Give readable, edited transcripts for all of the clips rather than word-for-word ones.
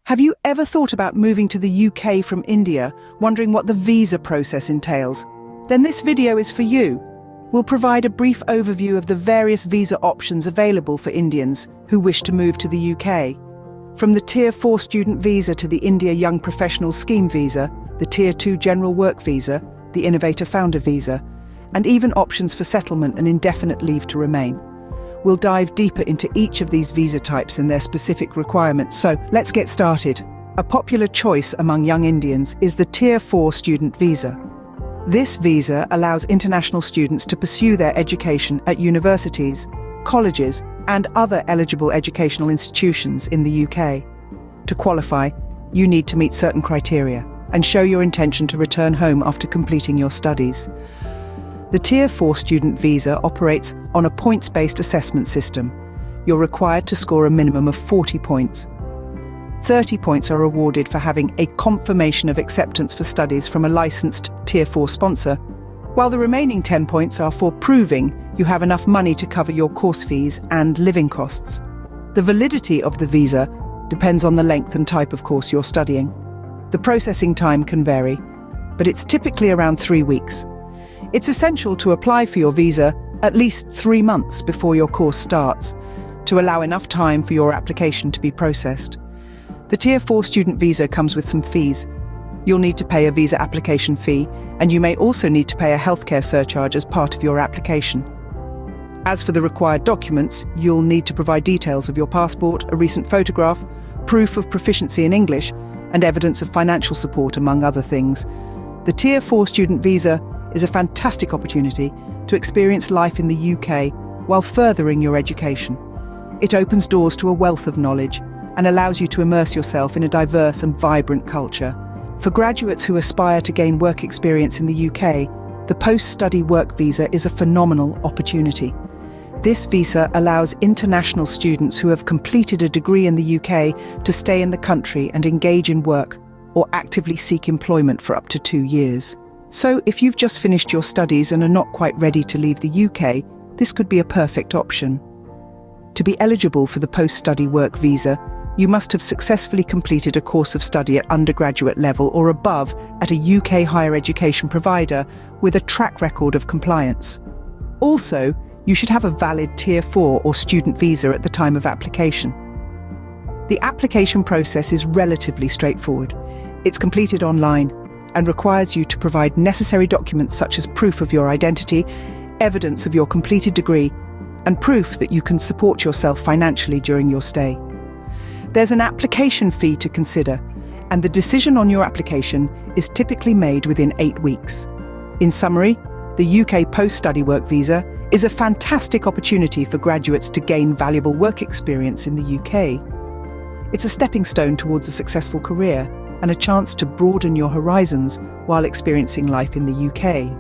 Have you ever thought about moving to the UK from India, wondering what the visa process entails? Then this video is for you. We'll provide a brief overview of the various visa options available for Indians who wish to move to the UK. From the Tier 4 student visa to the India Young Professional Scheme visa, the Tier 2 General Work visa, the Innovator Founder visa, and even options for settlement and indefinite leave to remain. We'll dive deeper into each of these visa types and their specific requirements, so let's get started. A popular choice among young Indians is the Tier 4 student visa. This visa allows international students to pursue their education at universities, colleges, and other eligible educational institutions in the UK. To qualify, you need to meet certain criteria and show your intention to return home after completing your studies. The Tier 4 student visa operates on a points-based assessment system. You're required to score a minimum of 40 points. 30 points are awarded for having a confirmation of acceptance for studies from a licensed Tier 4 sponsor, while the remaining 10 points are for proving you have enough money to cover your course fees and living costs. The validity of the visa depends on the length and type of course you're studying. The processing time can vary, but it's typically around 3 weeks. It's essential to apply for your visa at least 3 months before your course starts, to allow enough time for your application to be processed. The Tier 4 student visa comes with some fees. You'll need to pay a visa application fee, and you may also need to pay a healthcare surcharge as part of your application. As for the required documents, you'll need to provide details of your passport, a recent photograph, proof of proficiency in English, and evidence of financial support, among other things. The Tier 4 student visa is a fantastic opportunity to experience life in the UK while furthering your education. It opens doors to a wealth of knowledge and allows you to immerse yourself in a diverse and vibrant culture. For graduates who aspire to gain work experience in the UK, the post-study work visa is a phenomenal opportunity. This visa allows international students who have completed a degree in the UK to stay in the country and engage in work or actively seek employment for up to 2 years. So if you've just finished your studies and are not quite ready to leave the UK, this could be a perfect option. To be eligible for the post-study work visa, you must have successfully completed a course of study at undergraduate level or above at a UK higher education provider with a track record of compliance. Also, you should have a valid Tier 4 or student visa at the time of application. The application process is relatively straightforward. It's completed online and requires you to provide necessary documents such as proof of your identity, evidence of your completed degree, and proof that you can support yourself financially during your stay. There's an application fee to consider, and the decision on your application is typically made within 8 weeks. In summary, the UK post-study work visa is a fantastic opportunity for graduates to gain valuable work experience in the UK. It's a stepping stone towards a successful career and a chance to broaden your horizons while experiencing life in the UK.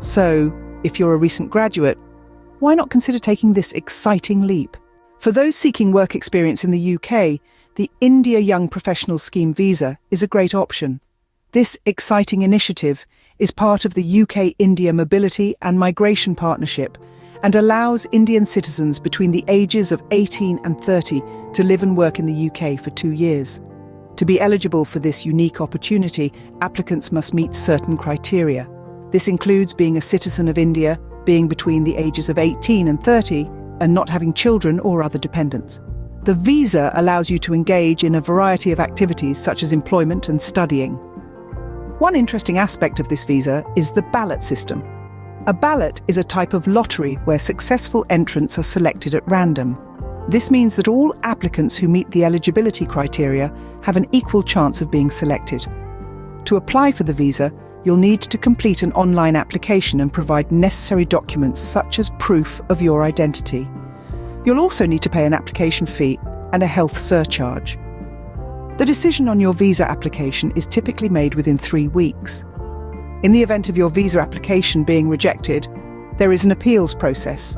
So, if you're a recent graduate, why not consider taking this exciting leap? For those seeking work experience in the UK, the India Young Professional Scheme visa is a great option. This exciting initiative is part of the UK-India Mobility and Migration Partnership and allows Indian citizens between the ages of 18 and 30 to live and work in the UK for 2 years. To be eligible for this unique opportunity, applicants must meet certain criteria. This includes being a citizen of India, being between the ages of 18 and 30, and not having children or other dependents. The visa allows you to engage in a variety of activities such as employment and studying. One interesting aspect of this visa is the ballot system. A ballot is a type of lottery where successful entrants are selected at random. This means that all applicants who meet the eligibility criteria have an equal chance of being selected. To apply for the visa, you'll need to complete an online application and provide necessary documents such as proof of your identity. You'll also need to pay an application fee and a health surcharge. The decision on your visa application is typically made within 3 weeks. In the event of your visa application being rejected, there is an appeals process.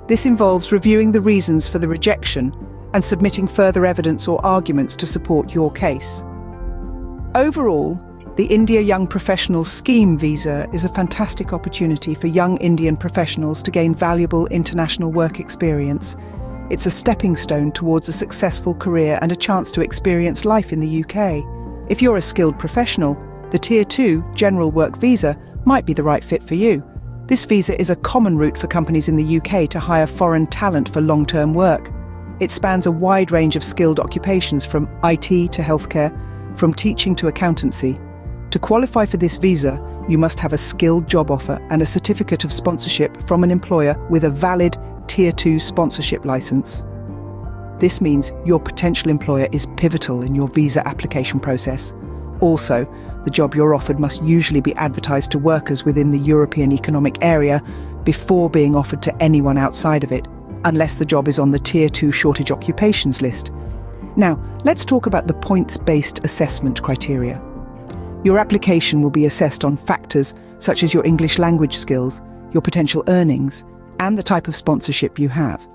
This involves reviewing the reasons for the rejection and submitting further evidence or arguments to support your case. Overall, the India Young Professional Scheme visa is a fantastic opportunity for young Indian professionals to gain valuable international work experience. It's a stepping stone towards a successful career and a chance to experience life in the UK. If you're a skilled professional, the Tier 2 General Work Visa might be the right fit for you. This visa is a common route for companies in the UK to hire foreign talent for long-term work. It spans a wide range of skilled occupations from IT to healthcare, from teaching to accountancy. To qualify for this visa, you must have a skilled job offer and a certificate of sponsorship from an employer with a valid Tier 2 sponsorship license. This means your potential employer is pivotal in your visa application process. Also, the job you're offered must usually be advertised to workers within the European Economic Area before being offered to anyone outside of it, unless the job is on the Tier 2 shortage occupations list. Now, let's talk about the points-based assessment criteria. Your application will be assessed on factors such as your English language skills, your potential earnings, and the type of sponsorship you have.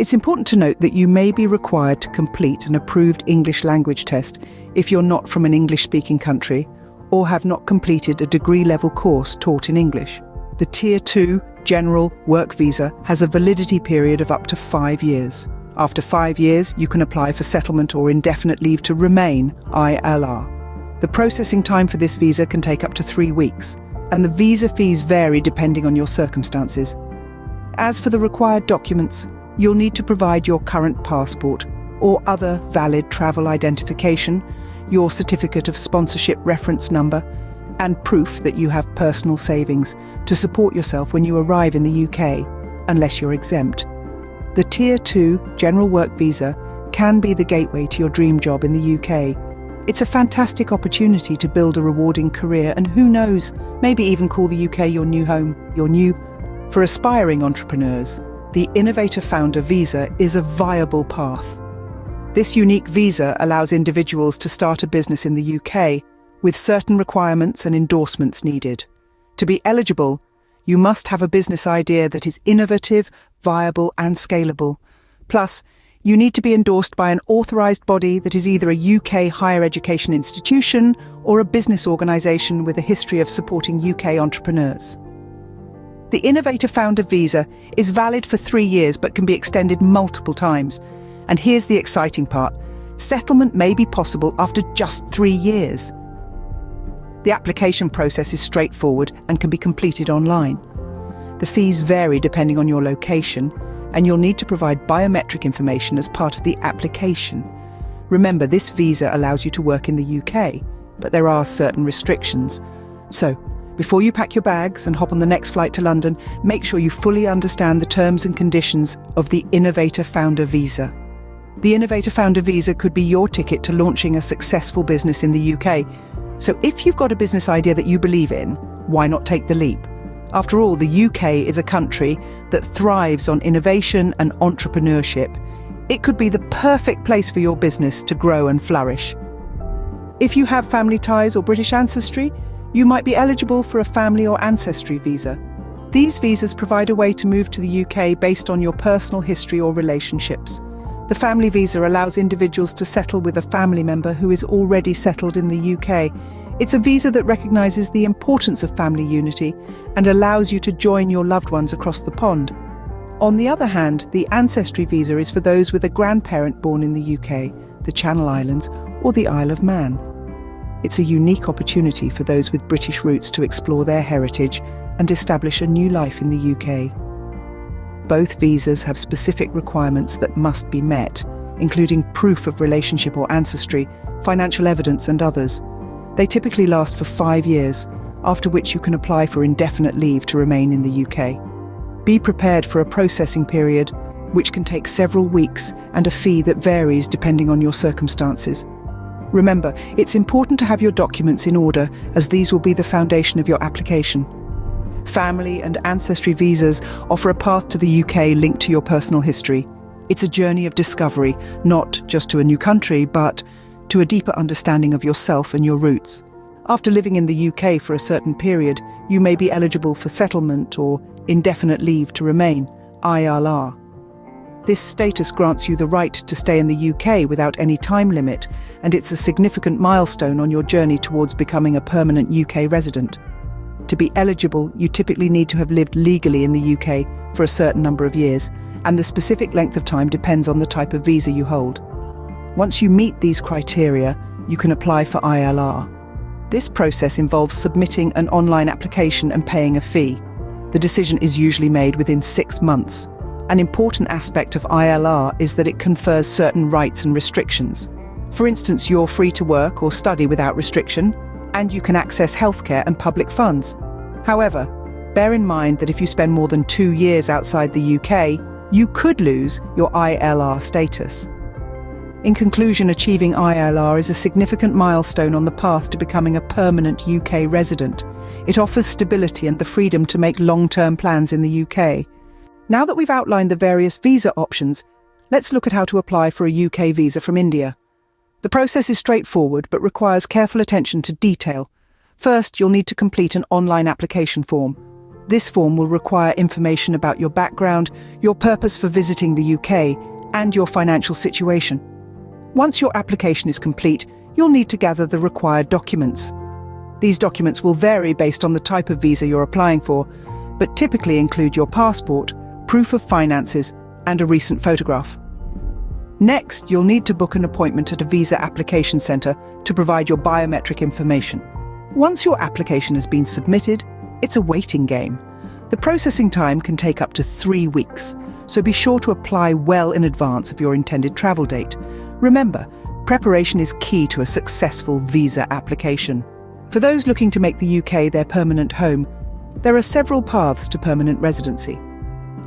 It's important to note that you may be required to complete an approved English language test if you're not from an English-speaking country or have not completed a degree-level course taught in English. The Tier 2 General Work Visa has a validity period of up to 5 years. After 5 years, you can apply for settlement or indefinite leave to remain (ILR). The processing time for this visa can take up to 3 weeks, and the visa fees vary depending on your circumstances. As for the required documents, you'll need to provide your current passport or other valid travel identification, your certificate of sponsorship reference number, and proof that you have personal savings to support yourself when you arrive in the UK, unless you're exempt. The Tier 2 General Work Visa can be the gateway to your dream job in the UK. It's a fantastic opportunity to build a rewarding career and, who knows, maybe even call the UK your new home, For aspiring entrepreneurs, the Innovator Founder Visa is a viable path. This unique visa allows individuals to start a business in the UK with certain requirements and endorsements needed. To be eligible, you must have a business idea that is innovative, viable, and scalable. Plus, you need to be endorsed by an authorised body that is either a UK higher education institution or a business organisation with a history of supporting UK entrepreneurs. The Innovator Founder Visa is valid for 3 years but can be extended multiple times. And here's the exciting part: settlement may be possible after just 3 years. The application process is straightforward and can be completed online. The fees vary depending on your location, and you'll need to provide biometric information as part of the application. Remember, this visa allows you to work in the UK, but there are certain restrictions. So, before you pack your bags and hop on the next flight to London, make sure you fully understand the terms and conditions of the Innovator Founder Visa. The Innovator Founder Visa could be your ticket to launching a successful business in the UK. So if you've got a business idea that you believe in, why not take the leap? After all, the UK is a country that thrives on innovation and entrepreneurship. It could be the perfect place for your business to grow and flourish. If you have family ties or British ancestry, you might be eligible for a family or ancestry visa. These visas provide a way to move to the UK based on your personal history or relationships. The family visa allows individuals to settle with a family member who is already settled in the UK. It's a visa that recognises the importance of family unity and allows you to join your loved ones across the pond. On the other hand, the Ancestry visa is for those with a grandparent born in the UK, the Channel Islands, or the Isle of Man. It's a unique opportunity for those with British roots to explore their heritage and establish a new life in the UK. Both visas have specific requirements that must be met, including proof of relationship or ancestry, financial evidence, and others. They typically last for 5 years, after which you can apply for indefinite leave to remain in the UK. Be prepared for a processing period, which can take several weeks, and a fee that varies depending on your circumstances. Remember, it's important to have your documents in order, as these will be the foundation of your application. Family and ancestry visas offer a path to the UK linked to your personal history. It's a journey of discovery, not just to a new country, but to a deeper understanding of yourself and your roots. After living in the UK for a certain period, you may be eligible for settlement or indefinite leave to remain, ILR. This status grants you the right to stay in the UK without any time limit, and it's a significant milestone on your journey towards becoming a permanent UK resident. To be eligible, you typically need to have lived legally in the UK for a certain number of years, and the specific length of time depends on the type of visa you hold. Once you meet these criteria, you can apply for ILR. This process involves submitting an online application and paying a fee. The decision is usually made within 6 months. An important aspect of ILR is that it confers certain rights and restrictions. For instance, you're free to work or study without restriction, and you can access healthcare and public funds. However, bear in mind that if you spend more than 2 years outside the UK, you could lose your ILR status. In conclusion, achieving ILR is a significant milestone on the path to becoming a permanent UK resident. It offers stability and the freedom to make long-term plans in the UK. Now that we've outlined the various visa options, let's look at how to apply for a UK visa from India. The process is straightforward but requires careful attention to detail. First, you'll need to complete an online application form. This form will require information about your background, your purpose for visiting the UK, and your financial situation. Once your application is complete, you'll need to gather the required documents. These documents will vary based on the type of visa you're applying for, but typically include your passport, proof of finances, and a recent photograph. Next, you'll need to book an appointment at a visa application centre to provide your biometric information. Once your application has been submitted, it's a waiting game. The processing time can take up to 3 weeks, so be sure to apply well in advance of your intended travel date. Remember, preparation is key to a successful visa application. For those looking to make the UK their permanent home, there are several paths to permanent residency.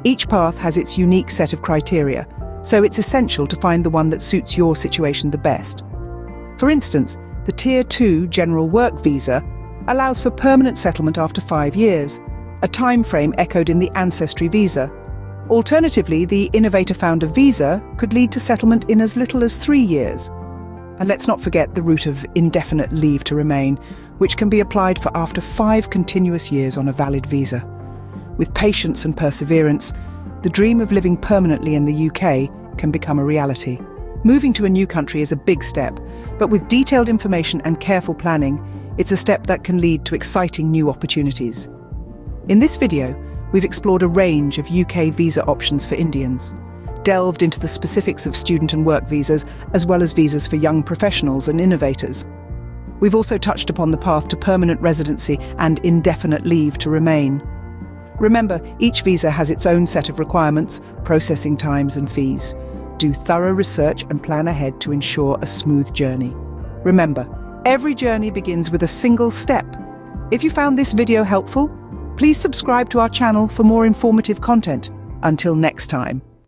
Each path has its unique set of criteria, so it's essential to find the one that suits your situation the best. For instance, the Tier 2 General Work Visa allows for permanent settlement after 5 years, a time frame echoed in the Ancestry visa. Alternatively, the Innovator Founder Visa could lead to settlement in as little as 3 years. And let's not forget the route of indefinite leave to remain, which can be applied for after 5 continuous years on a valid visa. With patience and perseverance, the dream of living permanently in the UK can become a reality. Moving to a new country is a big step, but with detailed information and careful planning, it's a step that can lead to exciting new opportunities. In this video, we've explored a range of UK visa options for Indians, delved into the specifics of student and work visas, as well as visas for young professionals and innovators. We've also touched upon the path to permanent residency and indefinite leave to remain. Remember, each visa has its own set of requirements, processing times and fees. Do thorough research and plan ahead to ensure a smooth journey. Remember, every journey begins with a single step. If you found this video helpful, please subscribe to our channel for more informative content. Until next time.